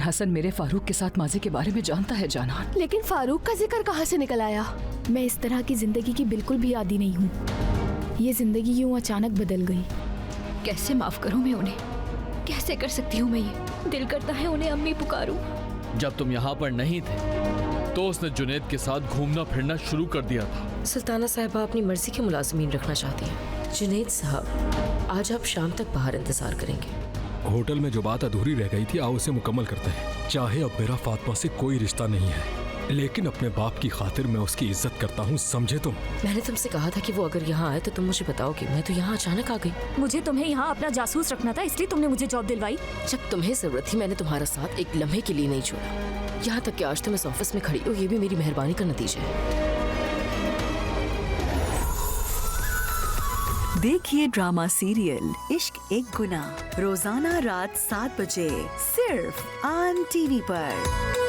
हसन मेरे फारूक के साथ माजी के बारे में जानता है जानान। लेकिन फारूक का जिक्र कहाँ से निकल आया? मैं इस तरह की जिंदगी की बिल्कुल भी आदी नहीं हूँ। ये जिंदगी यूँ अचानक बदल गई। कैसे माफ करूँ मैं उन्हें? कैसे कर सकती हूँ मैं ये? दिल करता है उन्हें अम्मी पुकारूं। जब तुम यहाँ पर नहीं थे तो उसने जुनैद के साथ घूमना फिरना शुरू कर दिया था। सुल्ताना साहिबा अपनी मर्जी के मुलाजिमीन रखना चाहती हैं। जुनैद साहब, आज आप शाम तक बाहर इंतजार करेंगे। होटल में जो बात अधूरी रह गई थी, आओ उसे मुकम्मल करते हैं। चाहे अब मेरा फातिमा से कोई रिश्ता नहीं है, लेकिन अपने बाप की खातिर मैं उसकी इज्जत करता हूँ, समझे तुम? मैंने तुमसे कहा था कि वो अगर यहाँ आए तो तुम मुझे बताओगे। मैं तो यहाँ अचानक आ गई। मुझे तुम्हें यहाँ अपना जासूस रखना था, इसलिए तुमने मुझे जॉब दिलवाई। जब तुम्हें जरूरत थी मैंने तुम्हारा साथ एक लम्हे के लिए नहीं छोड़ा। यहाँ तक कि आज तुम इस ऑफिस में खड़ी हो, ये भी मेरी मेहरबानी का नतीजा है। देखिए ड्रामा सीरियल इश्क एक गुनाह रोजाना रात 7 बजे सिर्फ ऑन टीवी पर।